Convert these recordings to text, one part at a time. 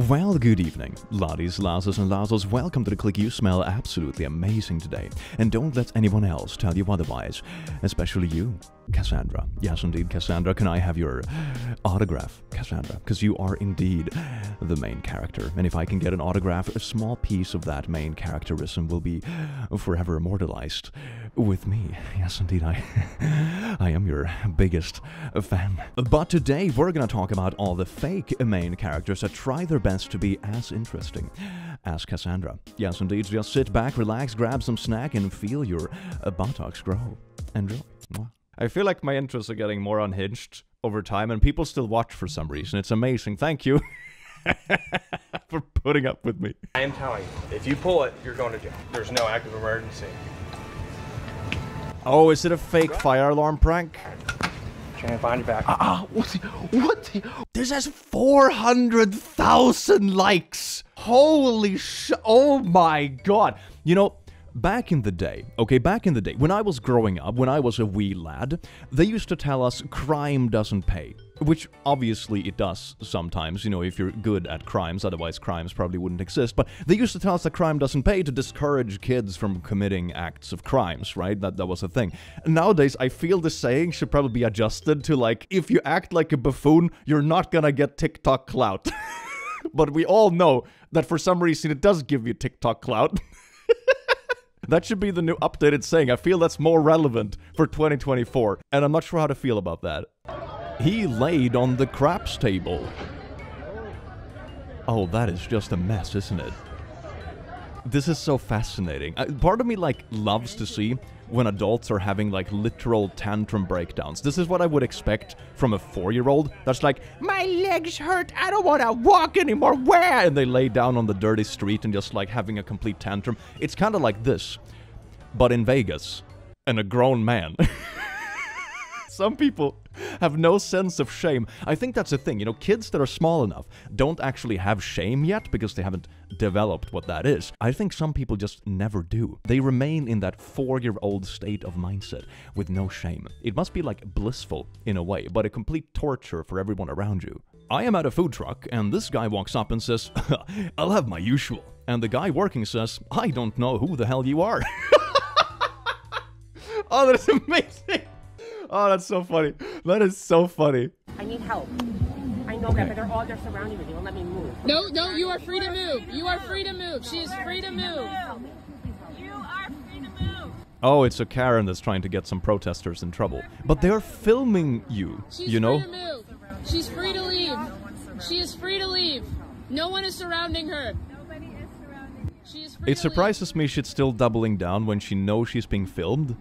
Well, good evening, laddies, lasses, and lazzles. Welcome to the click. You smell absolutely amazing today. And don't let anyone else tell you otherwise. Especially you, Cassandra. Yes, indeed, Cassandra. Can I have your autograph, Cassandra? Because you are indeed the main character. And if I can get an autograph, a small piece of that main characterism will be forever immortalized with me. Yes, indeed, I am your biggest fan. But today, we're gonna talk about all the fake main characters that try their best to be as interesting as Cassandra. Yes, indeed, just sit back, relax, grab some snack, and feel your buttocks grow. Enjoy. I feel like my interests are getting more unhinged over time, and people still watch for some reason. It's amazing. Thank you for putting up with me. I am telling you, if you pull it, you're going to jail. There's no active emergency. Oh, is it a fake fire alarm prank? Trying to find you back. What? This has 400,000 likes. Holy oh my god. You know, back in the day, when I was growing up, when I was a wee lad, they used to tell us crime doesn't pay. Which, obviously, it does sometimes, you know, if you're good at crimes, otherwise crimes probably wouldn't exist. But they used to tell us that crime doesn't pay to discourage kids from committing acts of crimes, right? That was a thing. Nowadays, I feel the saying should probably be adjusted to, like, if you act like a buffoon, you're not gonna get TikTok clout. But we all know that for some reason it does give you TikTok clout. That should be the new updated saying. I feel that's more relevant for 2024, and I'm not sure how to feel about that. He laid on the craps table. Oh, that is just a mess, isn't it? This is so fascinating. Part of me, like, loves to see when adults are having, like, literal tantrum breakdowns. This is what I would expect from a 4-year-old that's like, my legs hurt, I don't want to walk anymore, where? And they lay down on the dirty street and just, like, having a complete tantrum. It's kind of like this, but in Vegas, and a grown man. Some people have no sense of shame. I think that's the thing, you know, kids that are small enough don't actually have shame yet because they haven't developed what that is. I think some people just never do. They remain in that 4-year-old state of mindset with no shame. It must be like blissful in a way, but a complete torture for everyone around you. I am at a food truck and this guy walks up and says, I'll have my usual. And the guy working says, I don't know who the hell you are. Oh, that's amazing. Oh, that's so funny. That is so funny. I need help. I know that, but they're surrounding me. They won't let me move. No, you are free to move. You are free to move. She is free to move. You are free to move. Oh, it's a Karen that's trying to get some protesters in trouble. But they're filming you, you know? She's free to move. She's free to leave. She is free to leave. No one is surrounding her. Nobody is surrounding. She is free It to surprises me she's still doubling down when she knows she's being filmed.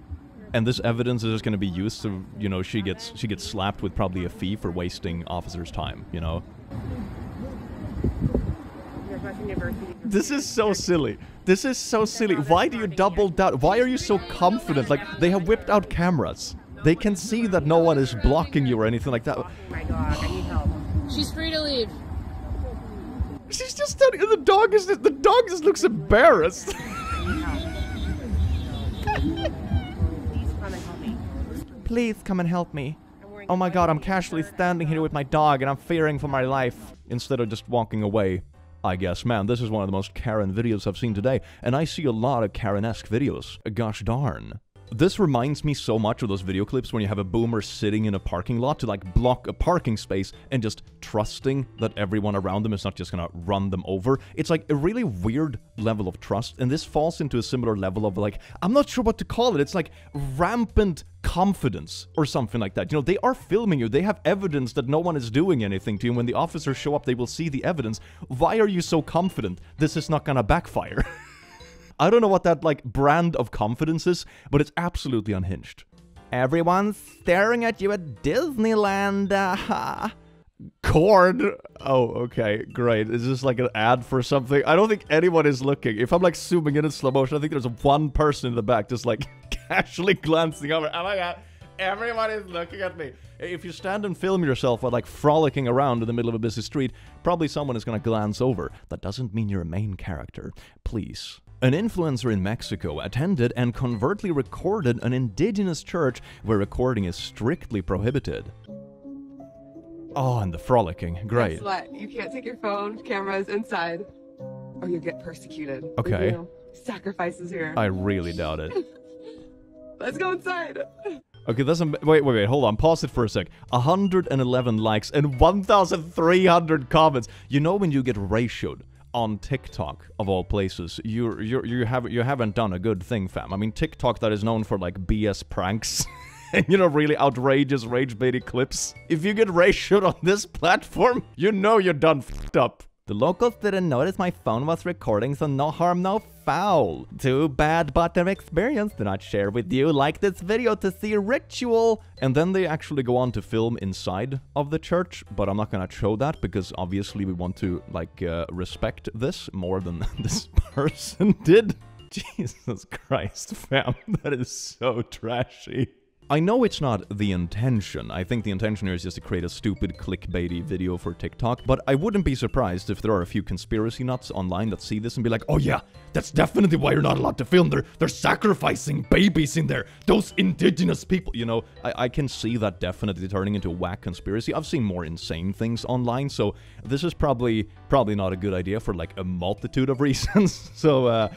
And this evidence is just going to be used to, you know, she gets slapped with probably a fee for wasting officers' time, you know? This is so silly. This is so silly. Why do you double down? Why are you so confident? Like, they have whipped out cameras. They can see that no one is blocking you or anything like that. Oh my god, I need help. She's free to leave. She's just standing, the dog just looks embarrassed. Please come and help me. Oh my god, I'm casually standing here with my dog and I'm fearing for my life. Instead of just walking away, I guess. Man, this is one of the most Karen videos I've seen today. And I see a lot of Karen-esque videos. Gosh darn. This reminds me so much of those video clips when you have a boomer sitting in a parking lot to, like, block a parking space and just trusting that everyone around them is not just gonna run them over. It's like a really weird level of trust, and this falls into a similar level of, like, I'm not sure what to call it. It's like rampant confidence or something like that. You know, they are filming you. They have evidence that no one is doing anything to you. When the officers show up, they will see the evidence. Why are you so confident this is not gonna backfire? I don't know what that, like, brand of confidence is, but it's absolutely unhinged. Everyone's staring at you at Disneyland. Cord. Oh, okay, great. Is this like an ad for something? I don't think anyone is looking. If I'm, like, zooming in slow motion, I think there's one person in the back just, like, casually glancing over. Oh my god, everyone is looking at me. If you stand and film yourself while, like, frolicking around in the middle of a busy street, probably someone is gonna glance over. That doesn't mean you're a main character. Please. An influencer in Mexico attended and covertly recorded an indigenous church where recording is strictly prohibited. Oh, and the frolicking. Great. Guess what? You can't take your phone, cameras inside, or you'll get persecuted. Okay. You know, sacrifices here. I really doubt it. Let's go inside. Okay, that's wait, hold on, pause it for a sec. 111 likes and 1,300 comments. You know when you get ratioed on TikTok, of all places, you haven't done a good thing, fam. I mean, TikTok that is known for like BS pranks and, you know, really outrageous rage-baiting clips. If you get ratioed on this platform, you know you're done f***ed up. The locals didn't notice my phone was recording, so no harm, no foul. Too bad, but their experience did not share with you. Like this video to see a ritual. And then they actually go on to film inside of the church, but I'm not gonna show that because obviously we want to, like, respect this more than this person did. Jesus Christ, fam, that is so trashy. I know it's not the intention. I think the intention here is just to create a stupid clickbaity video for TikTok, but I wouldn't be surprised if there are a few conspiracy nuts online that see this and be like, oh yeah, that's definitely why you're not allowed to film. They're sacrificing babies in there. Those indigenous people. You know, I can see that definitely turning into a whack conspiracy. I've seen more insane things online, so this is probably not a good idea for like a multitude of reasons. So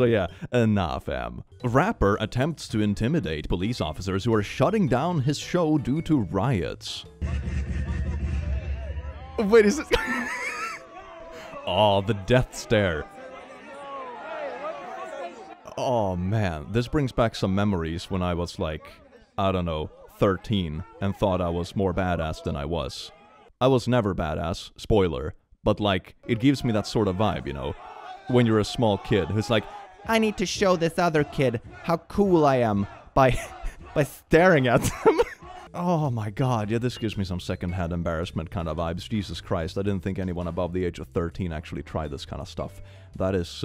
yeah, nah, fam. Rapper attempts to intimidate police officers who are shutting down his show due to riots. Wait, is it? Oh, the death stare. Oh man, this brings back some memories when I was like, I don't know, 13 and thought I was more badass than I was. I was never badass, spoiler, but like, it gives me that sort of vibe, you know? When you're a small kid who's like, I need to show this other kid how cool I am by staring at them. Oh my god, yeah, this gives me some secondhand embarrassment kind of vibes. Jesus Christ, I didn't think anyone above the age of 13 actually tried this kind of stuff. That is,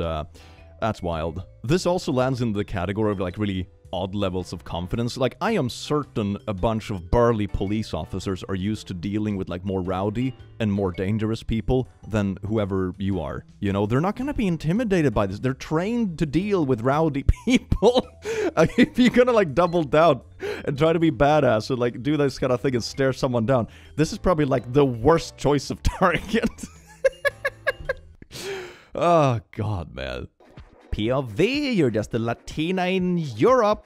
that's wild. This also lands in the category of like really odd levels of confidence. Like, I am certain a bunch of burly police officers are used to dealing with like more rowdy and more dangerous people than whoever you are. You know, they're not gonna be intimidated by this. They're trained to deal with rowdy people. If you're gonna like double down and try to be badass and like do this kind of thing and stare someone down, this is probably like the worst choice of target. Oh god, man. POV, you're just a Latina in Europe.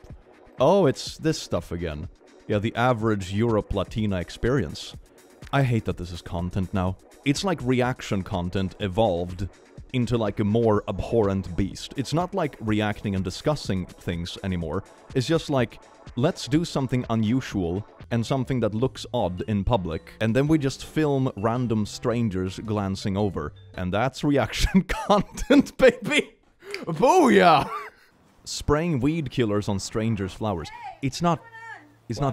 Oh, it's this stuff again. Yeah, the average Europe Latina experience. I hate that this is content now. It's like reaction content evolved into like a more abhorrent beast. It's not like reacting and discussing things anymore. It's just like, let's do something unusual and something that looks odd in public, and then we just film random strangers glancing over. And that's reaction content, baby! Booyah! Spraying weed killers on strangers' flowers. It's not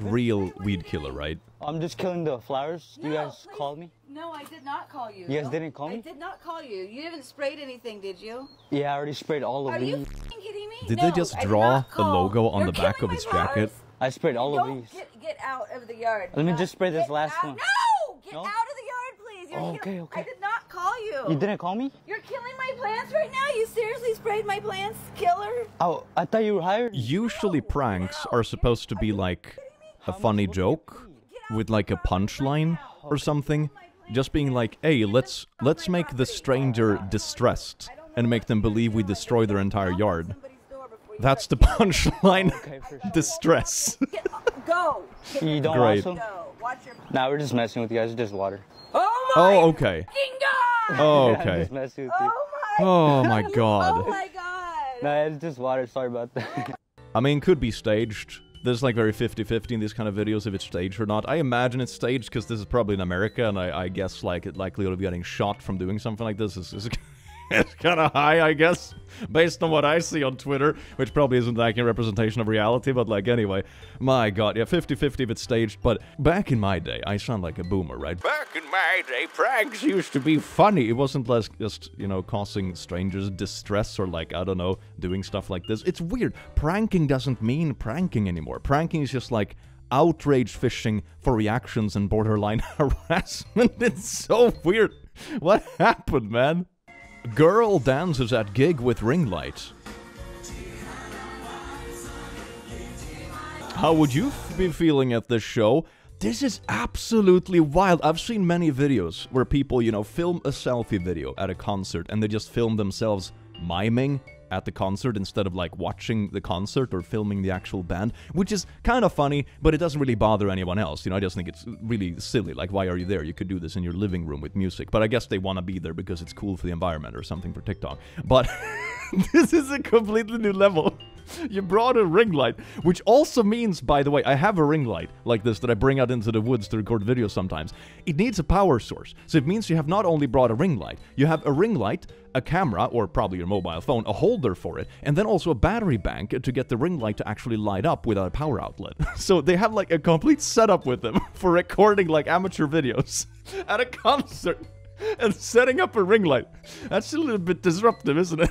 real weed killer, right? I'm just killing the flowers. No, you guys please. called me? No, I did not call you. You guys didn't call me? I did not call you. You haven't sprayed anything, did you? Yeah, I already sprayed all of Are these. you f***ing kidding me? Did No, they just I did draw not the call. logo on You're the back killing of his my flowers. jacket? I sprayed all of Don't these. get out of the yard. Let me just spray this Get last out. one. No! Get No? out of the yard, please. You're Oh, kill- okay. I did not call you. You didn't call me? You're killing my plants right now. You seriously sprayed my plants, killer? Oh, I thought you were hired. Usually pranks are supposed to be like a funny joke with like a punchline or something. Just being like, hey, let's make the stranger distressed and make them believe we destroy their entire yard. That's the punchline. Okay, for sure. Distress. Go. You don't Great. want some? Go. Watch your... Nah, we're just messing with you guys. It's just water. Oh my Oh, okay. fucking god! Oh, Yeah, I'm okay. just messing with you. Oh my god. Oh my god! Nah, it's just water. Sorry about that. I mean, could be staged. There's like very 50-50 in these kind of videos if it's staged or not. I imagine it's staged because this is probably in America, and I guess like the likelihood of getting shot from doing something like this is it's kind of high, I guess, based on what I see on Twitter, which probably isn't like a representation of reality, but like anyway, my god, yeah, 50-50 if it's staged. But back in my day, I sound like a boomer, right? Back in my day, pranks used to be funny. It wasn't less just, you know, causing strangers distress or like, I don't know, doing stuff like this. It's weird. Pranking doesn't mean pranking anymore. Pranking is just like outrage fishing for reactions and borderline harassment. It's so weird. What happened, man? Girl dances at gig with ring light. How would you be feeling at this show? This is absolutely wild. I've seen many videos where people, you know, film a selfie video at a concert and they just film themselves miming at the concert instead of like watching the concert or filming the actual band, which is kind of funny, but it doesn't really bother anyone else. You know, I just think it's really silly. Like, why are you there? You could do this in your living room with music. But I guess they want to be there because it's cool for the environment or something for TikTok. But this is a completely new level. You brought a ring light, which also means, by the way, I have a ring light like this that I bring out into the woods to record videos sometimes. It needs a power source. So it means you have not only brought a ring light, you have a ring light, a camera, or probably your mobile phone, a holder for it, and then also a battery bank to get the ring light to actually light up without a power outlet. So they have like a complete setup with them for recording like amateur videos at a concert and setting up a ring light. That's a little bit disruptive, isn't it?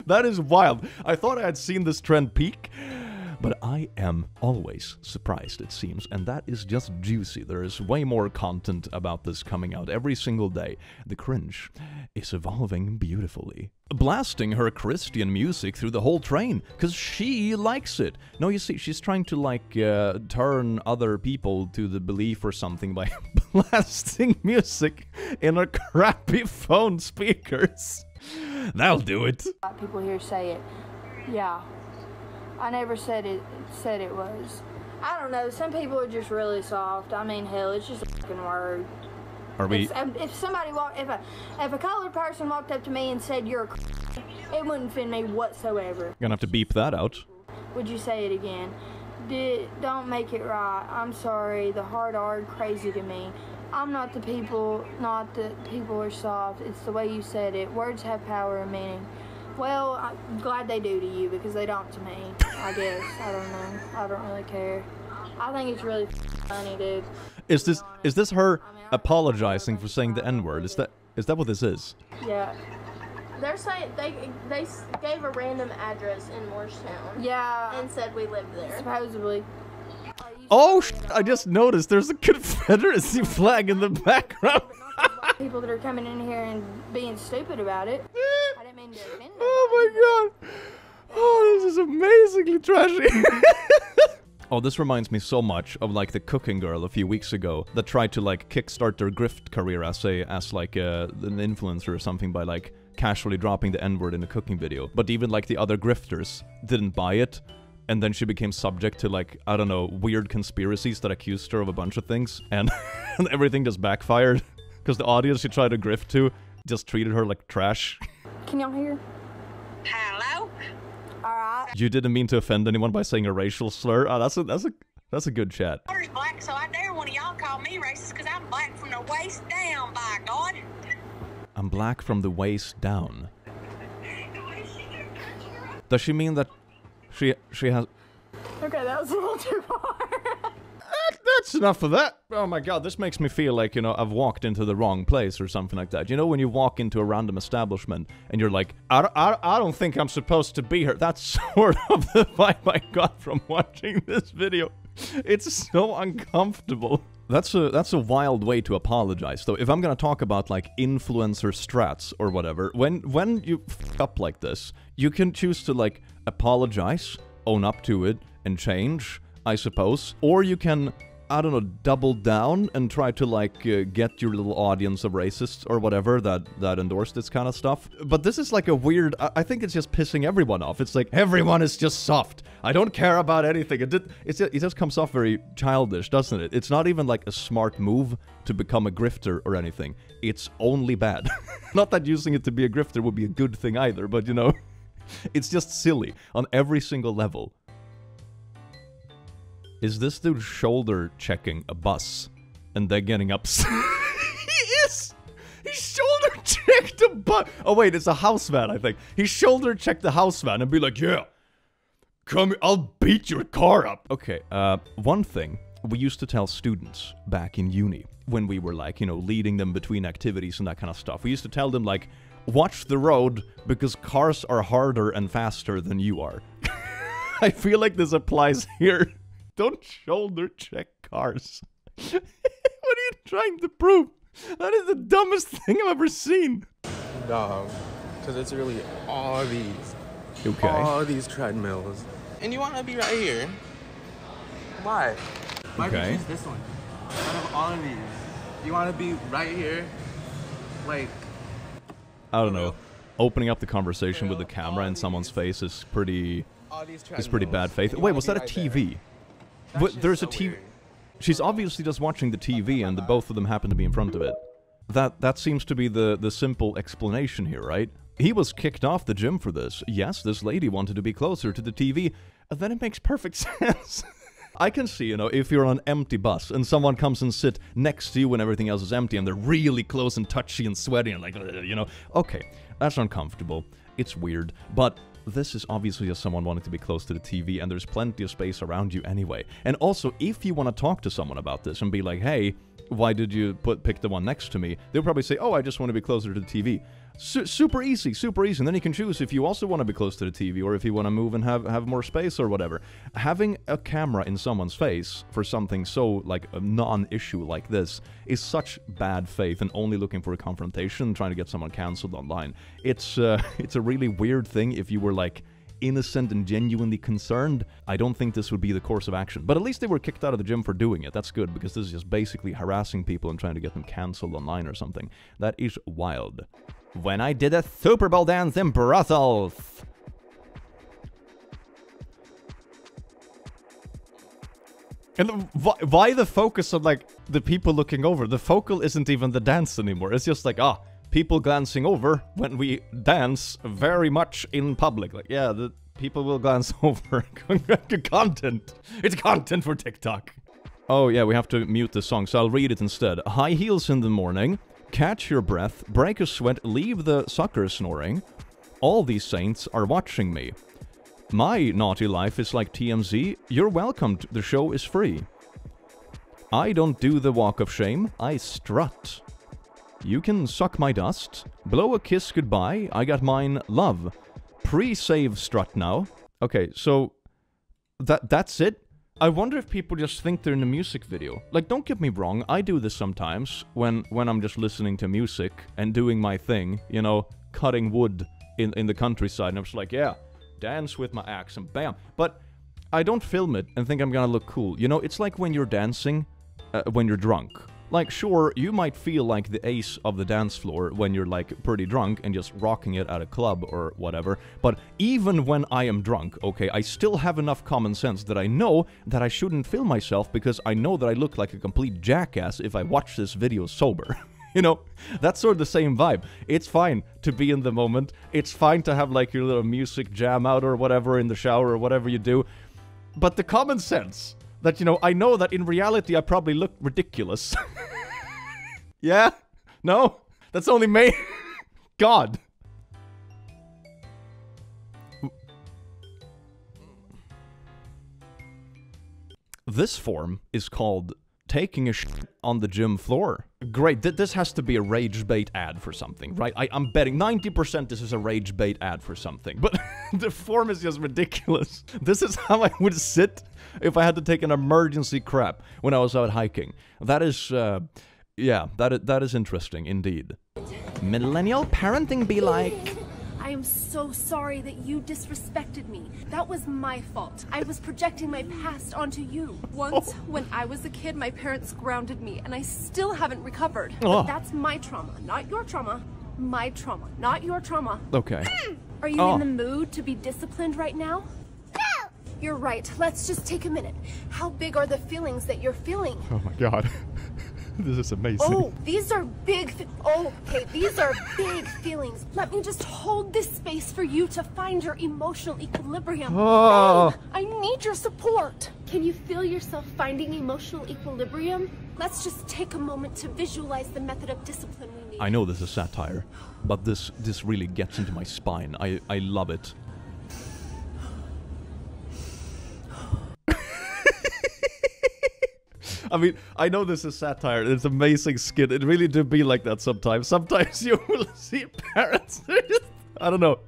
That is wild. I thought I had seen this trend peak, but I am always surprised, it seems, and that is just juicy. There is way more content about this coming out every single day. The cringe is evolving beautifully. Blasting her Christian music through the whole train, because she likes it. No, you see, she's trying to, like, turn other people to the belief or something by blasting music in her crappy phone speakers. That'll do it. People here say it. Yeah. I never said it was. I don't know. Some people are just really soft. I mean, hell, it's just a fucking word. Are we? If somebody if a colored person walked up to me and said you're a it wouldn't offend me whatsoever. Gonna have to beep that out. Would you say it again? Don't make it right. I'm sorry. The hard R crazy to me. I'm not the people are soft. It's the way you said it. Words have power and meaning. Well, I'm glad they do to you because they don't to me, I guess. I don't know. I don't really care. I think it's really funny, dude. Is this her apologizing for saying the N-word? Is that what this is? Yeah. They're saying they gave a random address in Morristown. Yeah. And said we lived there. Supposedly. Oh, I just noticed there's a Confederacy flag in the background. People that are coming in here and being stupid about it. I didn't mean to offend them. Oh my god. Oh, this is amazingly trashy. Oh, this reminds me so much of like the cooking girl a few weeks ago that tried to like kickstart their grift career as like an influencer or something by like casually dropping the N-word in a cooking video. But even like the other grifters didn't buy it. And then she became subject to, like, I don't know, weird conspiracies that accused her of a bunch of things. And everything just backfired. Because the audience she tried to grift to just treated her like trash. Can y'all hear? Hello? Alright. You didn't mean to offend anyone by saying a racial slur? Oh, that's a good chat. Water's black, so I dare one of y'all call me racist because I'm black from the waist down, by God. I'm black from the waist down. Does she mean that she has... Okay, that was a little too far. That's enough of that. Oh my god, this makes me feel like, you know, I've walked into the wrong place or something like that. You know when you walk into a random establishment and you're like, I don't think I'm supposed to be here. That's sort of the vibe I got from watching this video. It's so uncomfortable. That's a wild way to apologize, though. If I'm gonna talk about, like, influencer strats or whatever, when you f*** up like this, you can choose to, like, apologize, own up to it, and change, I suppose. Or you can, I don't know, double down and try to, like, get your little audience of racists or whatever that endorse this kind of stuff. But this is, like, a weird... I think it's just pissing everyone off. It's like, everyone is just soft. I don't care about anything. It just comes off very childish, doesn't it? It's not even, like, a smart move to become a grifter or anything. It's only bad. Not that using it to be a grifter would be a good thing either, but, you know... It's just silly on every single level. Is this dude shoulder checking a bus and then getting upset? He is! He shoulder checked a bus! Oh wait, it's a house van, I think. He shoulder checked the house van and be like, yeah, come here, I'll beat your car up. Okay, one thing we used to tell students back in uni when we were like, you know, leading them between activities and that kind of stuff. We used to tell them like, watch the road, because cars are harder and faster than you are. I feel like this applies here. Don't shoulder check cars. What are you trying to prove? That is the dumbest thing I've ever seen. Dog, because it's really all these. Okay. All these treadmills. And you want to be right here. Why? Why Okay. did you choose this one? Out of all of these, you want to be right here? Like, I don't know. Opening up the conversation with the camera in someone's face is pretty bad faith. Wait, was that a TV? There's a TV. She's obviously just watching the TV, and the both of them happen to be in front of it. That seems to be the simple explanation here, right? He was kicked off the gym for this. Yes, this lady wanted to be closer to the TV. Then it makes perfect sense. I can see, you know, if you're on an empty bus and someone comes and sit next to you when everything else is empty and they're really close and touchy and sweaty and like, you know, okay, that's uncomfortable. It's weird, but this is obviously just someone wanting to be close to the TV, and there's plenty of space around you anyway. And also, if you want to talk to someone about this and be like, hey, why did you pick the one next to me? They'll probably say, oh, I just want to be closer to the TV. Super easy, super easy. And then you can choose if you also want to be close to the TV or if you want to move and have more space or whatever. Having a camera in someone's face for something so, like, a non-issue like this is such bad faith and only looking for a confrontation, trying to get someone cancelled online. It's a really weird thing if you were, like, innocent and genuinely concerned. I don't think this would be the course of action. But at least they were kicked out of the gym for doing it. That's good, because this is just basically harassing people and trying to get them cancelled online or something. That is wild. When I did a Super Bowl dance in Brussels. And why the focus on, like, the people looking over? The focal isn't even the dance anymore. It's just like, people glancing over when we dance very much in public. Like, yeah, the people will glance over. Content. It's content for TikTok. Oh, yeah, we have to mute the song, so I'll read it instead. High heels in the morning. Catch your breath. Break a sweat. Leave the sucker snoring. All these saints are watching me. My naughty life is like TMZ. You're welcome. The show is free. I don't do the walk of shame. I strut. You can suck my dust. Blow a kiss goodbye. I got mine. Love. Pre-save strut now. Okay, so that's it. I wonder if people just think they're in a music video. Like, don't get me wrong, I do this sometimes when I'm just listening to music and doing my thing, you know, cutting wood in the countryside, and I'm just like, yeah, dance with my axe and bam. But I don't film it and think I'm gonna look cool. You know, it's like when you're dancing when you're drunk. Like, sure, you might feel like the ace of the dance floor when you're, like, pretty drunk and just rocking it at a club or whatever, but even when I am drunk, okay, I still have enough common sense that I know that I shouldn't film myself because I know that I look like a complete jackass if I watch this video sober. You know, that's sort of the same vibe. It's fine to be in the moment. It's fine to have, like, your little music jam out or whatever in the shower or whatever you do, but the common sense that, you know, I know that in reality I probably look ridiculous. Yeah? No? That's only me? God. This form is called taking a shit on the gym floor. Great, this has to be a rage bait ad for something, right? I'm betting 90% this is a rage bait ad for something, but the form is just ridiculous. This is how I would sit if I had to take an emergency crap when I was out hiking. That is, yeah, that is interesting indeed. Millennial parenting be like... I am so sorry that you disrespected me. That was my fault. I was projecting my past onto you. Once, when I was a kid, my parents grounded me, and I still haven't recovered. But that's my trauma, not your trauma. My trauma, not your trauma. Okay. Are you in the mood to be disciplined right now? No! You're right. Let's just take a minute. How big are the feelings that you're feeling? Oh my god. This is amazing. Oh, these are big... okay, these are big feelings. Let me just hold this space for you to find your emotional equilibrium. Oh. Babe, I need your support. Can you feel yourself finding emotional equilibrium? Let's just take a moment to visualize the method of discipline we need. I know this is satire, but this really gets into my spine. I love it. I mean, I know this is satire. It's amazing skit. It really do be like that sometimes. Sometimes you will see parents. I don't know.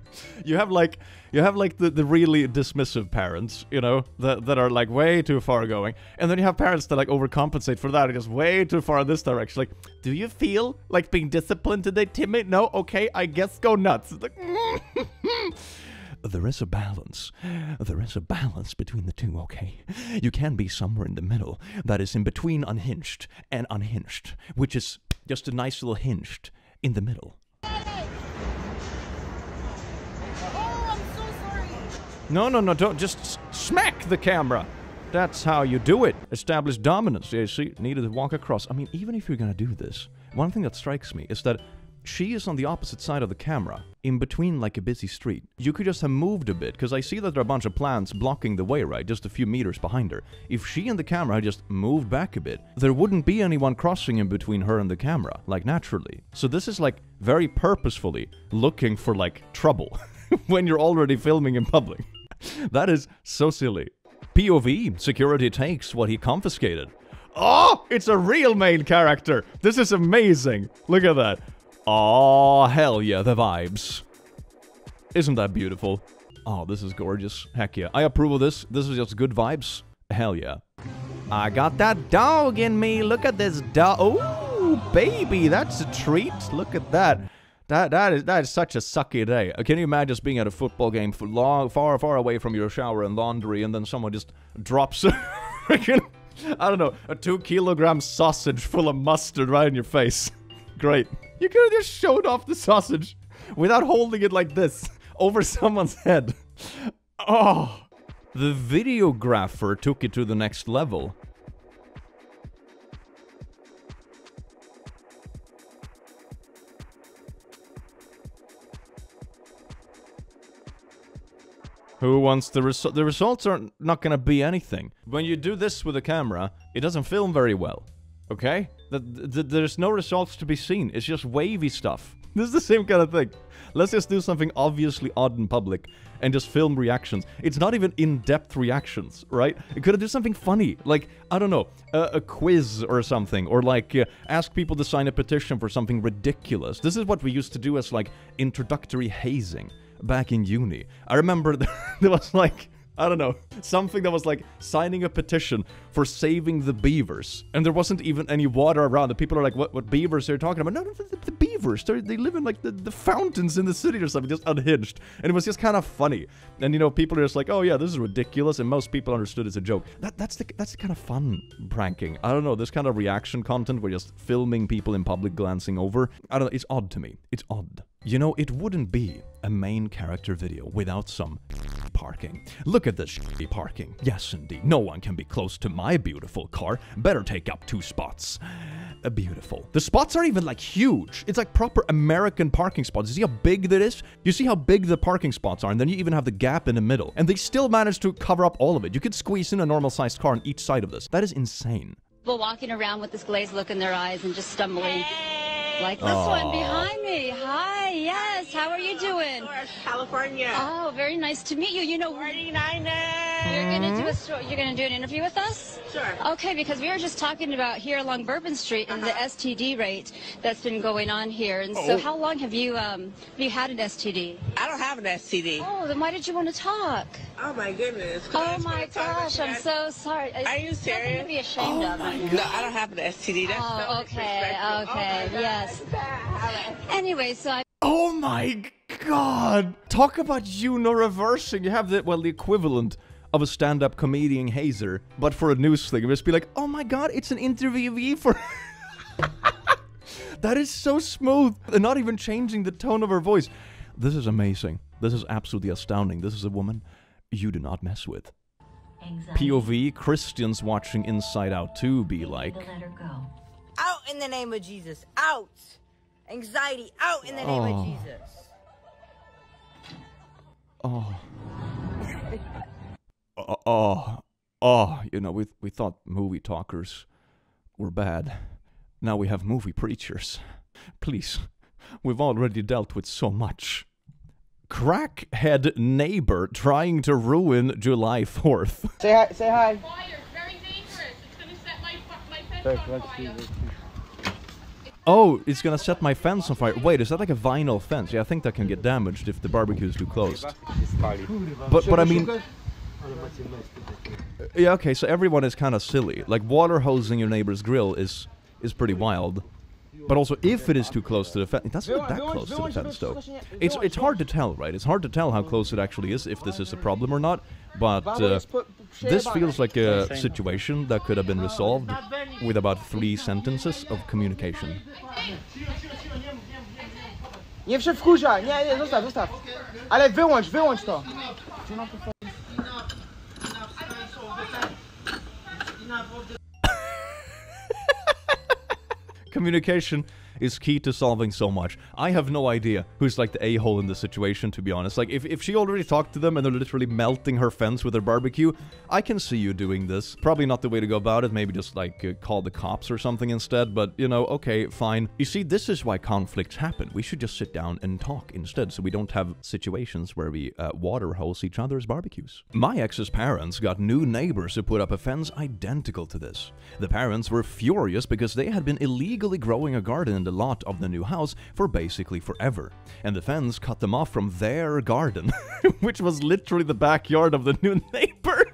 You have like the really dismissive parents, you know, that are like way too far going, and then you have parents that like overcompensate for that and just way too far in this direction. Like, do you feel like being disciplined today, Timmy? No, okay, I guess go nuts. It's like, there is a balance. There is a balance between the two, okay? You can be somewhere in the middle. That is in between unhinged and unhinged, which is just a nice little hinged in the middle. No, don't just smack the camera. That's how you do it. Establish dominance. Yeah, see, needed to walk across. I mean, even if you're gonna do this, one thing that strikes me is that she is on the opposite side of the camera, in between like a busy street. You could just have moved a bit, because I see that there are a bunch of plants blocking the way, right? Just a few meters behind her. If she and the camera had just moved back a bit, there wouldn't be anyone crossing in between her and the camera, like naturally. So this is like very purposefully looking for like trouble when you're already filming in public. That is so silly. POV, security takes what he confiscated. Oh, it's a real main character. This is amazing. Look at that. Oh, hell yeah, the vibes. Isn't that beautiful? Oh, this is gorgeous. Heck yeah. I approve of this. This is just good vibes. Hell yeah. I got that dog in me. Look at this dog. Oh, baby, that's a treat. Look at that. That is such a sucky day. Can you imagine just being at a football game for far away from your shower and laundry, and then someone just drops a freaking, I don't know, a 2-kilogram sausage full of mustard right in your face? Great. You could have just showed off the sausage without holding it like this over someone's head. Oh, the videographer took it to the next level. Who wants the result? The results are not gonna be anything. When you do this with a camera, it doesn't film very well. Okay? There's no results to be seen. It's just wavy stuff. This is the same kind of thing. Let's just do something obviously odd in public and just film reactions. It's not even in-depth reactions, right? It could have done something funny, like, I don't know, a quiz or something, or like ask people to sign a petition for something ridiculous. This is what we used to do as like introductory hazing back in uni. I remember there was like, I don't know, something that was like signing a petition for saving the beavers. And there wasn't even any water around. The people are like, what beavers are you talking about? No, the beavers. They live in like the fountains in the city or something, just unhinged. And it was just kind of funny. And you know, people are just like, oh yeah, this is ridiculous. And most people understood it's a joke. That's the kind of fun pranking. I don't know, this kind of reaction content where just filming people in public glancing over. I don't know, it's odd to me. It's odd. You know, it wouldn't be a main character video without some parking. Look at this shitty parking. Yes, indeed. No one can be close to my beautiful car. Better take up 2 spots. Beautiful. The spots are even like huge. It's like proper American parking spots. You see how big that is? You see how big the parking spots are, and then you even have the gap in the middle. And they still manage to cover up all of it. You could squeeze in a normal-sized car on each side of this. That is insane. People walking around with this glazed look in their eyes and just stumbling. Like this one behind me. Hi, yes. How are you doing? California. Oh, very nice to meet you. You know, 49er. you're gonna do an interview with us? Sure. Okay, because we were just talking about here along Bourbon Street and the STD rate that's been going on here. And so, how long have you had an STD? I don't have an STD. Oh, then why did you want to talk? Oh my goodness. Oh my gosh, I'm so sorry. Are you serious? Nothing to be ashamed of. No, I don't have an STD. That's okay, yes. Anyway, so I... Oh my god! Talk about reversing. You have the equivalent of a stand-up comedian hazer, but for a news thing. You just be like, oh my god, it's an interviewee for... That is so smooth. And not even changing the tone of her voice. This is amazing. This is absolutely astounding. This is a woman you do not mess with. Anxiety. POV, Christians watching Inside Out 2 be like... Let her go. Out in the name of Jesus. Out. Anxiety out in the name of Jesus. You know, we thought movie talkers were bad. Now we have movie preachers. Please, we've already dealt with so much. Crackhead neighbor trying to ruin July 4th. Say hi. Say hi. Fire, very dangerous. It's gonna set my fence on fire. Oh, it's gonna set my fence on fire. Wait, is that like a vinyl fence? Yeah, I think that can get damaged if the barbecue is too close. But I mean... Yeah, okay, so everyone is kind of silly. Like, water hosing your neighbor's grill is pretty wild. But also, if it is too close to the fence, that's not that close to the fence, though. It's hard to tell, right? It's hard to tell how close it actually is, if this is a problem or not. But this feels like a situation that could have been resolved with about 3 sentences of communication. Nie się wkurza, nie, zostaw. Ale wyłącz to. Communication is key to solving so much. I have no idea who's like the a-hole in this situation, to be honest. Like, if she already talked to them and they're literally melting her fence with their barbecue, I can see you doing this. Probably not the way to go about it. Maybe just like call the cops or something instead. But, you know, okay, fine. You see, this is why conflicts happen. We should just sit down and talk instead, so we don't have situations where we water hose each other's barbecues. My ex's parents got new neighbors who put up a fence identical to this. The parents were furious because they had been illegally growing a garden in the lot of the new house for basically forever, and the fence cut them off from their garden, which was literally the backyard of the new neighbor,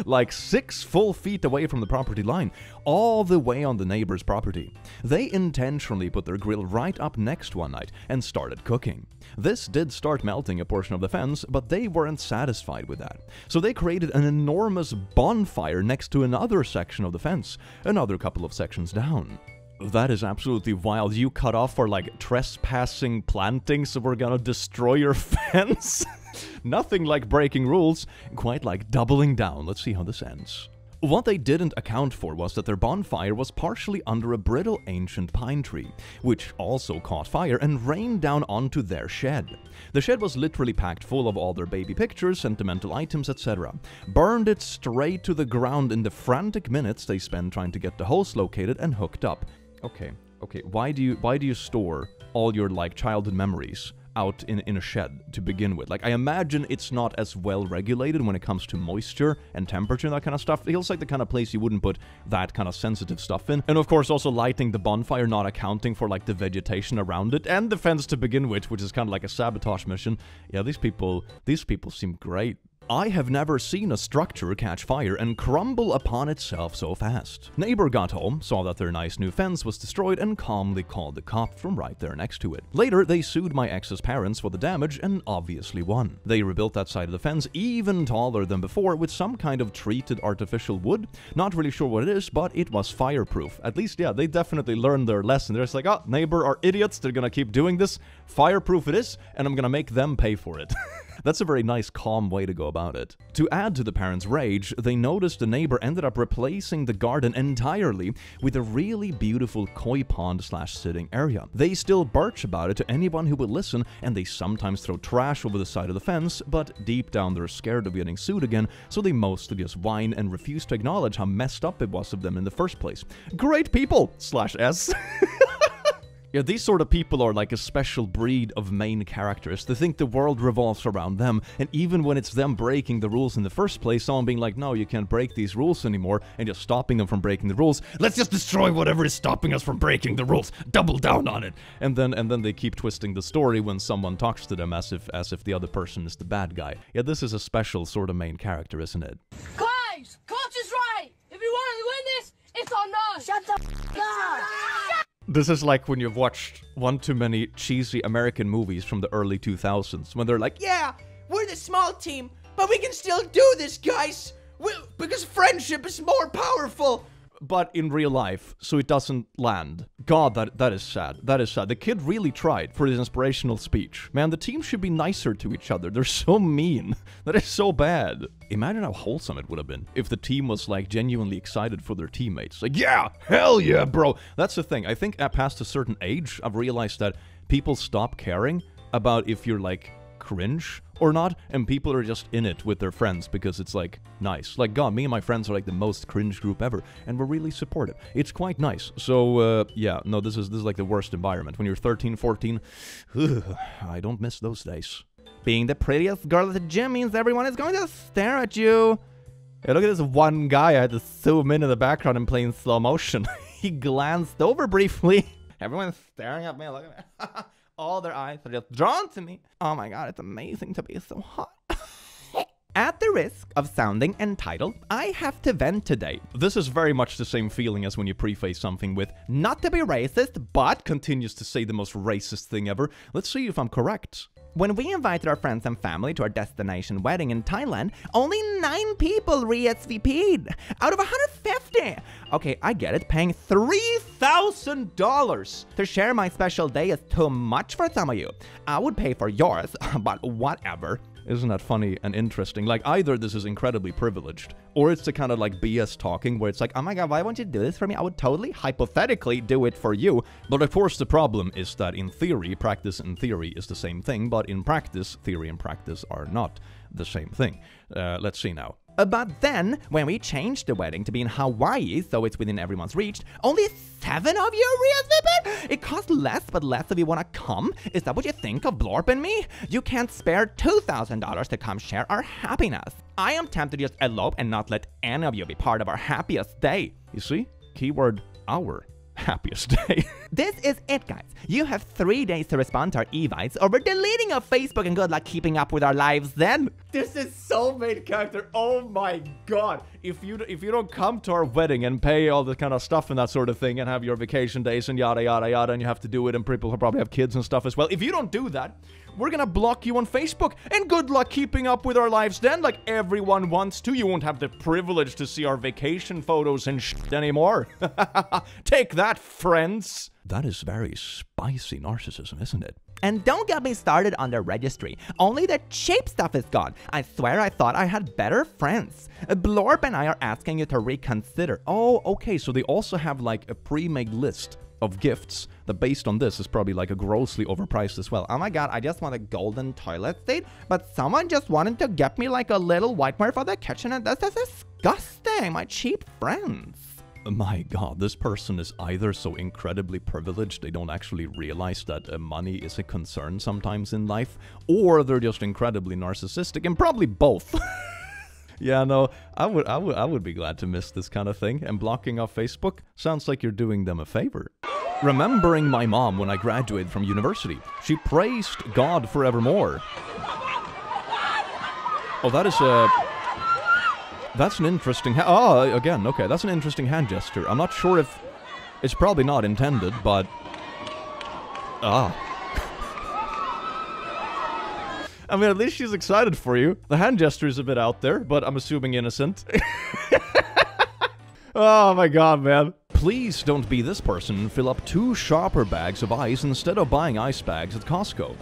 like 6 full feet away from the property line, all the way on the neighbor's property. They intentionally put their grill right up next one night and started cooking. This did start melting a portion of the fence, but they weren't satisfied with that. So they created an enormous bonfire next to another section of the fence, another couple of sections down. That is absolutely wild. You cut off for like trespassing planting, so we're gonna destroy your fence? Nothing like breaking rules, quite like doubling down. Let's see how this ends. What they didn't account for was that their bonfire was partially under a brittle ancient pine tree, which also caught fire and rained down onto their shed. The shed was literally packed full of all their baby pictures, sentimental items, etc. Burned it straight to the ground in the frantic minutes they spent trying to get the hose located and hooked up. Okay, why do you store all your like childhood memories out in a shed to begin with? Like, I imagine it's not as well regulated when it comes to moisture and temperature and that kind of stuff. It feels like the kind of place you wouldn't put that kind of sensitive stuff in. And of course also lighting the bonfire, not accounting for like the vegetation around it and the fence to begin with, which is kind of like a sabotage mission. Yeah, these people seem great. I have never seen a structure catch fire and crumble upon itself so fast. Neighbor got home, saw that their nice new fence was destroyed, and calmly called the cop from right there next to it. Later, they sued my ex's parents for the damage and obviously won. They rebuilt that side of the fence even taller than before with some kind of treated artificial wood. Not really sure what it is, but it was fireproof. At least, yeah, they definitely learned their lesson. They're just like, oh, neighbor are idiots, they're gonna keep doing this. Fireproof it is, and I'm gonna make them pay for it. That's a very nice, calm way to go about it. To add to the parents' rage, they noticed the neighbor ended up replacing the garden entirely with a really beautiful koi pond/sitting area. They still birch about it to anyone who would listen, and they sometimes throw trash over the side of the fence, but deep down they're scared of getting sued again, so they mostly just whine and refuse to acknowledge how messed up it was of them in the first place. Great people!/S. Yeah, these sort of people are like a special breed of main characters. They think the world revolves around them, and even when it's them breaking the rules in the first place, someone being like, no, you can't break these rules anymore, and just stopping them from breaking the rules, let's just destroy whatever is stopping us from breaking the rules, double down on it. And then they keep twisting the story when someone talks to them as if the other person is the bad guy. Yeah, this is a special sort of main character, isn't it? Guys, coach is right! If you want to win this, it's on us! Shut the f*** up! This is like when you've watched one too many cheesy American movies from the early 2000s, when they're like, yeah, we're the small team, but we can still do this, guys! Because friendship is more powerful! But in real life, so it doesn't land. God, that is sad. That is sad. The kid really tried for his inspirational speech. Man, the team should be nicer to each other. They're so mean. That is so bad. Imagine how wholesome it would have been if the team was like genuinely excited for their teammates. Like, yeah, hell yeah, bro. That's the thing. I think past a certain age, I've realized that people stop caring about if you're like cringe or not, and people are just in it with their friends because it's like nice. Like, God, me and my friends are like the most cringe group ever, and we're really supportive. It's quite nice. So yeah, no, this is like the worst environment. When you're 13, 14, I don't miss those days. Being the prettiest girl at the gym means everyone is going to stare at you. Hey, look at this one guy. I had to zoom in the background and play in slow motion. He glanced over briefly. Everyone's staring at me. Look at me. All their eyes are just drawn to me. Oh my God, it's amazing to be so hot. At the risk of sounding entitled, I have to vent today. This is very much the same feeling as when you preface something with, not to be racist, but continues to say the most racist thing ever. Let's see if I'm correct. When we invited our friends and family to our destination wedding in Thailand, only 9 people re-SVP'd out of 150. Okay, I get it. Paying $3,000 to share my special day is too much for some of you. I would pay for yours, but whatever. Isn't that funny and interesting? Like, either this is incredibly privileged, or it's the kind of like BS talking where it's like, oh my god, why won't you do this for me? I would totally, hypothetically, do it for you. But of course, the problem is that in theory, practice and theory is the same thing, but in practice, theory and practice are not the same thing. Let's see now. But then, when we changed the wedding to be in Hawaii, so it's within everyone's reach, only 7 of you re-SVP'd? It costs less, but less of you wanna come? Is that what you think of Blorp and me? You can't spare $2,000 to come share our happiness. I am tempted to just elope and not let any of you be part of our happiest day. You see? Keyword, our happiest day. This is it, guys. You have 3 days to respond to our evites, or we're deleting our Facebook, and good luck keeping up with our lives then. This is so main character. Oh my god. If you don't come to our wedding and pay all the kind of stuff and that sort of thing and have your vacation days and yada yada yada, and you have to do it, and people will probably have kids and stuff as well. If you don't do that, we're gonna block you on Facebook, and good luck keeping up with our lives then, like everyone wants to. You won't have the privilege to see our vacation photos and shit anymore. Take that, friends. That is very spicy narcissism, isn't it? And don't get me started on the registry. Only the cheap stuff is gone. I swear I thought I had better friends. Blorp and I are asking you to reconsider. Oh, okay, so they also have like a pre-made list of gifts that based on this is probably like a grossly overpriced as well. Oh my god, I just want a golden toilet seat, but someone just wanted to get me like a little whiteware for the kitchen, and this is disgusting, my cheap friends. My god, this person is either so incredibly privileged they don't actually realize that money is a concern sometimes in life, or they're just incredibly narcissistic, and probably both. Yeah, no, I would be glad to miss this kind of thing, and blocking off Facebook sounds like you're doing them a favor. Remembering my mom when I graduated from university. She praised God forevermore. Oh, that's an interesting again, okay, that's an interesting hand gesture. I'm not sure if it's probably not intended, but I mean, at least she's excited for you. The hand gesture is a bit out there, but I'm assuming innocent. Oh my god, man. Please don't be this person and fill up 2 shopper bags of ice instead of buying ice bags at Costco.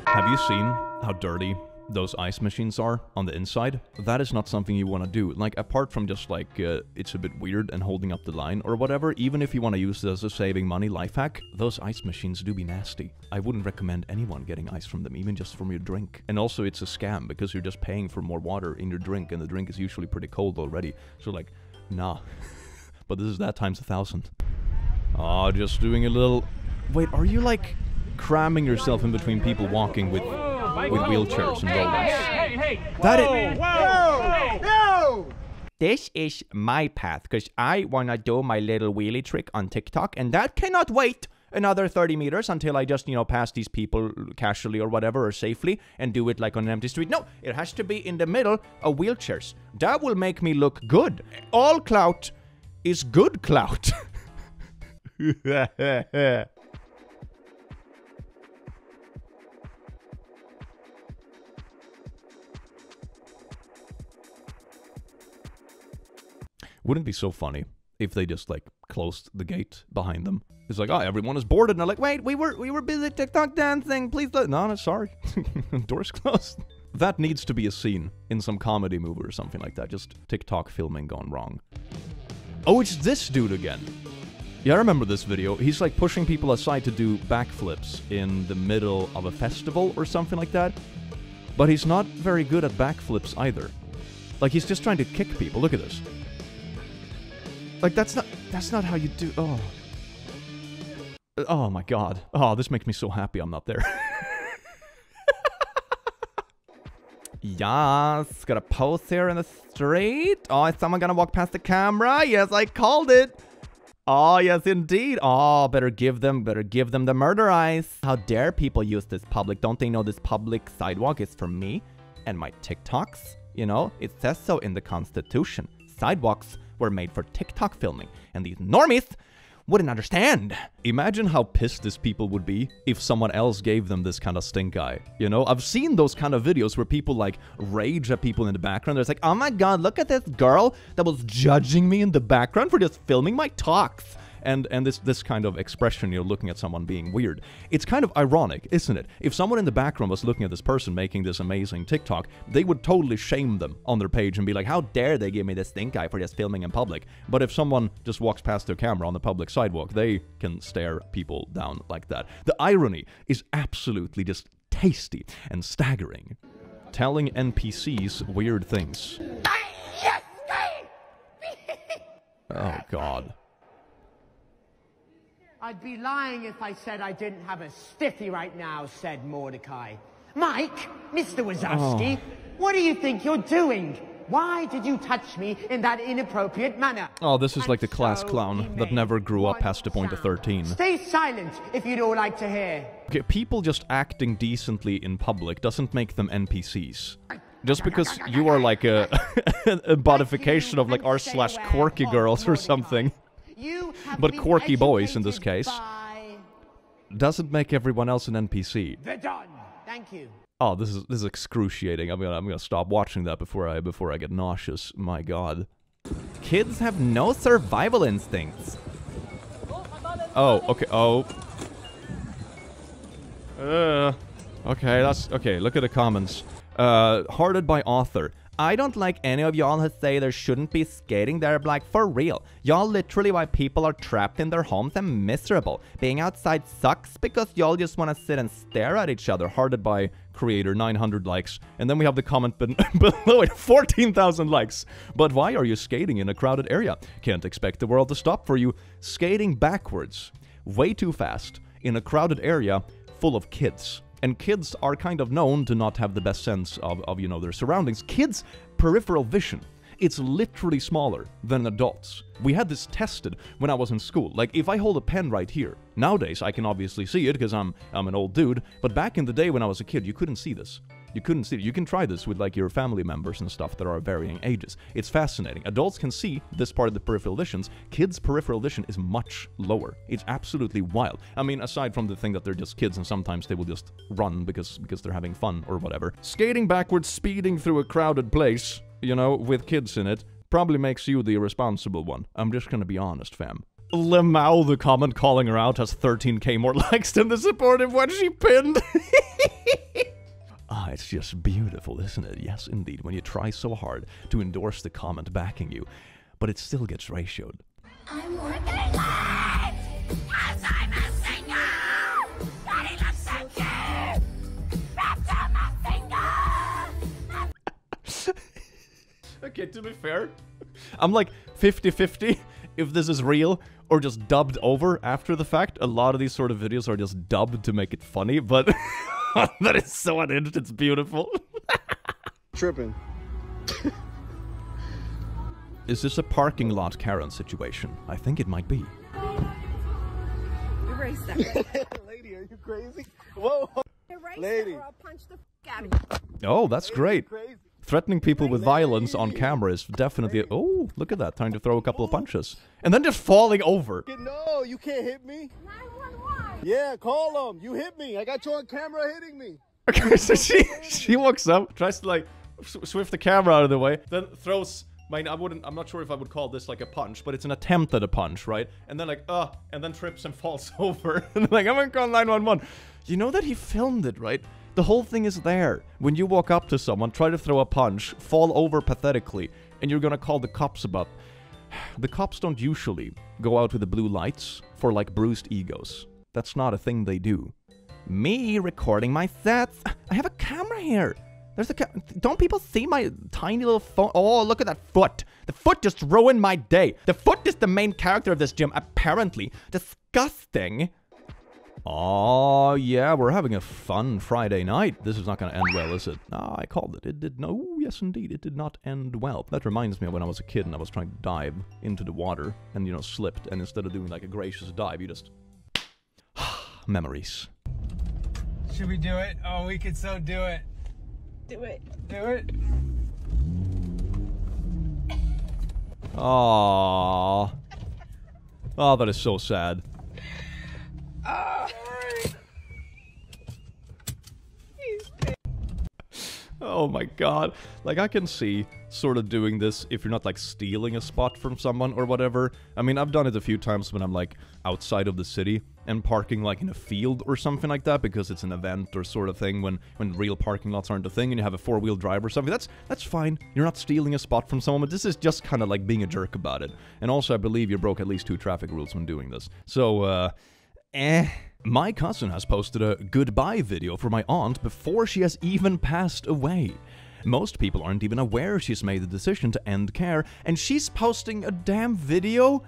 Have you seen how dirty those ice machines are on the inside? That is not something you want to do. Like, apart from just like, it's a bit weird and holding up the line or whatever, even if you want to use it as a saving money life hack, those ice machines do be nasty. I wouldn't recommend anyone getting ice from them, even just from your drink. And also it's a scam, because you're just paying for more water in your drink, and the drink is usually pretty cold already. So like, nah. But this is that times 1,000. Oh, just doing a little... Wait, are you like cramming yourself in between people walking with wheelchairs and rollers? Hey! Whoa! This is my path, because I wanna do my little wheelie trick on TikTok, and that cannot wait another 30 meters until I just, you know, pass these people casually or whatever, or safely, and do it like on an empty street. No, it has to be in the middle of wheelchairs. That will make me look good. All clout is good clout. Wouldn't it be so funny if they just like closed the gate behind them? It's like, oh, everyone is boarded, and they're like, wait, we were busy TikTok dancing, please no, sorry. Doors closed. That needs to be a scene in some comedy movie or something like that. Just TikTok filming gone wrong. Oh, it's this dude again. Yeah, I remember this video. He's like pushing people aside to do backflips in the middle of a festival or something like that. But he's not very good at backflips either. Like, he's just trying to kick people. Look at this. Like, that's not how you do... Oh. Oh my god. Oh, this makes me so happy I'm not there. Yes, got a pose here in the street. Oh, is someone gonna walk past the camera? Yes, I called it. Oh, yes, indeed. Oh, better give them the murder eyes. How dare people use this public? Don't they know this public sidewalk is for me? And my TikToks? You know, it says so in the Constitution. Sidewalks were made for TikTok filming, and these normies wouldn't understand. Imagine how pissed these people would be if someone else gave them this kind of stink eye. You know, I've seen those kind of videos where people like rage at people in the background. There's like, oh my god, look at this girl that was judging me in the background for just filming my talks. And this kind of expression, you're looking at someone being weird. It's kind of ironic, isn't it? If someone in the background was looking at this person making this amazing TikTok, they would totally shame them on their page and be like, how dare they give me this stink eye for just filming in public? But if someone just walks past their camera on the public sidewalk, they can stare people down like that. The irony is absolutely just tasty and staggering. Telling NPCs weird things. Oh god. I'd be lying if I said I didn't have a stiffy right now, said Mordecai. Mike, Mr. Wazowski, what do you think you're doing? Why did you touch me in that inappropriate manner? Oh, this is like the class clown that never grew up past the point of 13. Stay silent if you don't like to hear. Okay, people just acting decently in public doesn't make them NPCs. Just because you are like a modification of like r/quirky girls or something. But quirky boys in this case doesn't make everyone else an NPC. They're done. Thank you. Oh, this is excruciating. I'm gonna stop watching that before I get nauseous. My god. Kids have no survival instincts. Oh, okay. Oh. Okay, that's okay. Look at the comments. Hearted by author. I don't like any of y'all who say there shouldn't be skating there, like, for real. Y'all literally why people are trapped in their homes and miserable. Being outside sucks because y'all just want to sit and stare at each other. Hearted by creator, 900 likes. And then we have the comment below it, 14,000 likes. But why are you skating in a crowded area? Can't expect the world to stop for you. Skating backwards, way too fast, in a crowded area full of kids. And kids are kind of known to not have the best sense of you know, their surroundings. Kids' peripheral vision, it's literally smaller than adults. We had this tested when I was in school. Like, if I hold a pen right here, nowadays I can obviously see it because I'm an old dude, but back in the day when I was a kid, you couldn't see this. You couldn't see it. You can try this with like your family members and stuff that are varying ages. It's fascinating. Adults can see this part of the peripheral visions. Kids' peripheral vision is much lower. It's absolutely wild. I mean, aside from the thing that they're just kids and sometimes they will just run because they're having fun or whatever. Skating backwards, speeding through a crowded place, you know, with kids in it, probably makes you the irresponsible one. I'm just gonna be honest, fam. Lemau, the comment calling her out, has 13k more likes than the supportive one she pinned. Ah, it's just beautiful, isn't it? Yes, indeed, when you try so hard to endorse the comment backing you, but it still gets ratioed. I'm working late! As I'm a singer! Daddy looks so cute! Wrapped up my finger! Okay, to be fair, I'm like 50-50 if this is real or just dubbed over after the fact. A lot of these sort of videos are just dubbed to make it funny, but that is so unhinged, it's beautiful. Tripping. Is this a parking lot Karen situation? I think it might be. Erase that. Lady, are you crazy? Whoa. Erase Lady. that or I'll punch the f*** out of you. Oh, that's great. Threatening people with violence on camera is definitely... Oh, look at that, trying to throw a couple of punches. And then just falling over. No, you can't hit me. 911. Yeah, call them. You hit me. I got you on camera hitting me. Okay, so she walks up, tries to like swift the camera out of the way, then throws... I'm not sure if I would call this like a punch, but it's an attempt at a punch, right? And then like, and then trips and falls over. And like, I'm gonna call 911. You know that he filmed it, right? The whole thing is there. When you walk up to someone, try to throw a punch, fall over pathetically, and you're gonna call the cops about... The cops don't usually go out with the blue lights for like bruised egos. That's not a thing they do. Me recording my sets. I have a camera here. There's a don't people see my tiny little phone? Oh, look at that foot. The foot just ruined my day. The foot is the main character of this gym, apparently. Disgusting. Oh, yeah, we're having a fun Friday night. This is not going to end well, is it? Ah, I called it. It did no. Yes, indeed. It did not end well. That reminds me of when I was a kid and I was trying to dive into the water and, you know, slipped. And instead of doing like a gracious dive, you just... Memories. Should we do it? Oh, we could so do it. Do it. Do it. Aww. Oh, that is so sad. Oh my god. Like, I can see sort of doing this if you're not, like, stealing a spot from someone or whatever. I mean, I've done it a few times when I'm, like, outside of the city and parking, like, in a field or something like that because it's an event or sort of thing when real parking lots aren't a thing and you have a four-wheel drive or something. That's fine. You're not stealing a spot from someone, but this is just kind of like being a jerk about it. And also, I believe you broke at least 2 traffic rules when doing this. So, My cousin has posted a goodbye video for my aunt before she has even passed away. Most people aren't even aware she's made the decision to end care, and she's posting a damn video?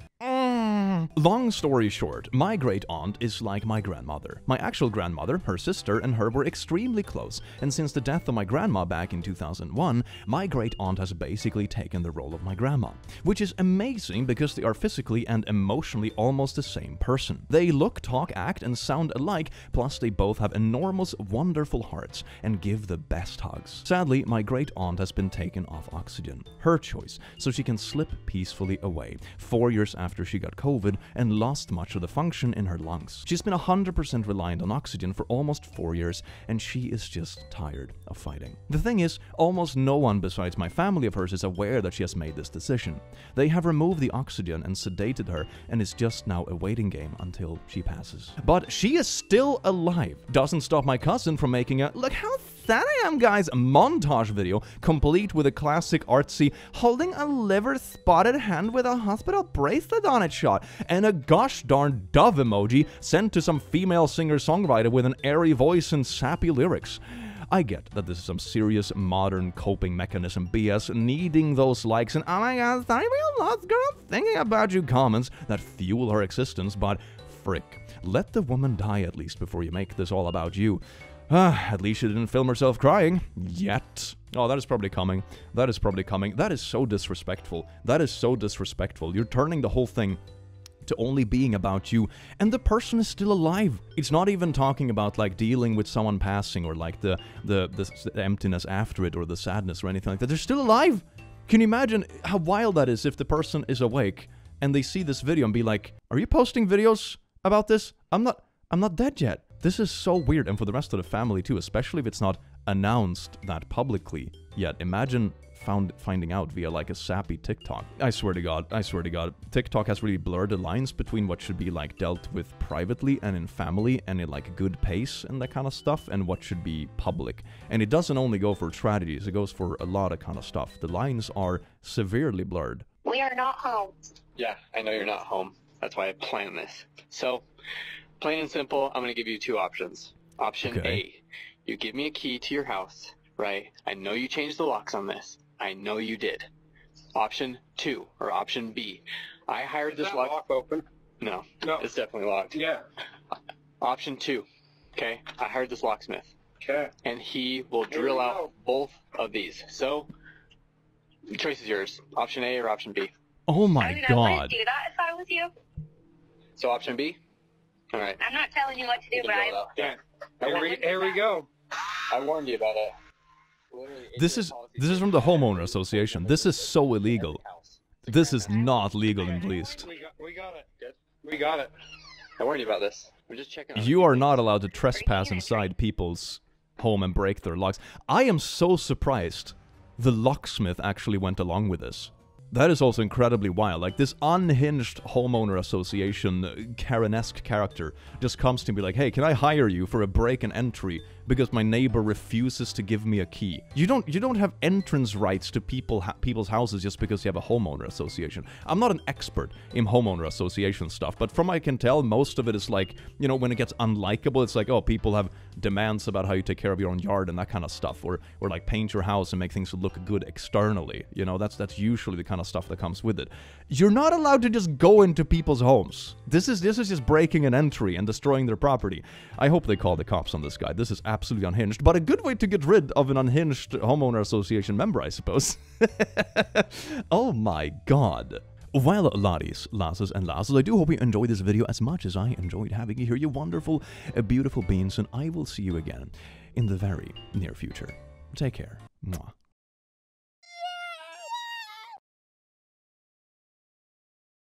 Long story short, my great aunt is like my grandmother. My actual grandmother, her sister, and her were extremely close, and since the death of my grandma back in 2001, my great aunt has basically taken the role of my grandma. Which is amazing because they are physically and emotionally almost the same person. They look, talk, act, and sound alike, plus they both have enormous, wonderful hearts, and give the best hugs. Sadly, my great aunt has been taken off oxygen. Her choice, so she can slip peacefully away. 4 years after she got COVID and lost much of the function in her lungs. She's been 100% reliant on oxygen for almost 4 years, and she is just tired of fighting. The thing is, almost no one besides my family of hers is aware that she has made this decision. They have removed the oxygen and sedated her, and it's just now a waiting game until she passes. But she is still alive. Doesn't stop my cousin from making a "look how sad I am, guys" montage video, complete with a classic artsy holding a liver-spotted hand with a hospital bracelet on it shot, and a gosh darn dove emoji sent to some female singer-songwriter with an airy voice and sappy lyrics. I get that this is some serious modern coping mechanism BS, needing those likes and "oh my god, sorry we lost girl thinking about you" comments that fuel her existence, but frick, let the woman die at least before you make this all about you. At least she didn't film herself crying. Yet. Oh, that is probably coming. That is probably coming. That is so disrespectful. That is so disrespectful. You're turning the whole thing to only being about you, and the person is still alive. It's not even talking about, like, dealing with someone passing or, like, the emptiness after it or the sadness or anything like that. They're still alive! Can you imagine how wild that is if the person is awake and they see this video and be like, "Are you posting videos about this? I'm not dead yet." This is so weird, and for the rest of the family too, especially if it's not announced that publicly yet. Imagine finding out via, like, a sappy TikTok. I swear to God, TikTok has really blurred the lines between what should be, like, dealt with privately and in family and in, like, good pace and that kind of stuff, and what should be public. And it doesn't only go for tragedies, it goes for a lot of kind of stuff. The lines are severely blurred. We are not home. Yeah, I know you're not home. That's why I planned this. So, plain and simple, I'm going to give you 2 options. Option A, you give me a key to your house, right? I know you changed the locks on this. I know you did. Option 2, or option B, I hired this lock open. No, it's definitely locked. Yeah. Option 2, okay, I hired this locksmith. Okay. And he will drill out both of these. So, the choice is yours. Option A or option B. Oh my I god. wouldn't do that if I was you. So option B? Alright. I'm not telling you what to do, but Here we go. I warned you about it. This is from the homeowner association. This is so illegal. This is not legal in the least. We got it. Good. We got it. I warned you about this. We're just checking on You are not allowed to trespass inside people's home and break their locks. I am so surprised the locksmith actually went along with this. That is also incredibly wild. Like, this unhinged homeowner association Karen-esque character just comes to me like, "Hey, can I hire you for a break and entry because my neighbor refuses to give me a key?" You don't have entrance rights to people's houses just because you have a homeowner association. I'm not an expert in homeowner association stuff, but from what I can tell, most of it is like, you know, when it gets unlikable, it's like, oh, people have demands about how you take care of your own yard and that kind of stuff, or like paint your house and make things look good externally. You know, that's usually the kind of stuff that comes with it. You're not allowed to just go into people's homes. This is just breaking an entry and destroying their property. I hope they call the cops on this guy. This is absolutely unhinged, but a good way to get rid of an unhinged homeowner association member, I suppose. Oh my god. Well, laddies, lasses, and lasses, I do hope you enjoyed this video as much as I enjoyed having you here, you wonderful, beautiful beings, and I will see you again in the very near future. Take care. Mwah.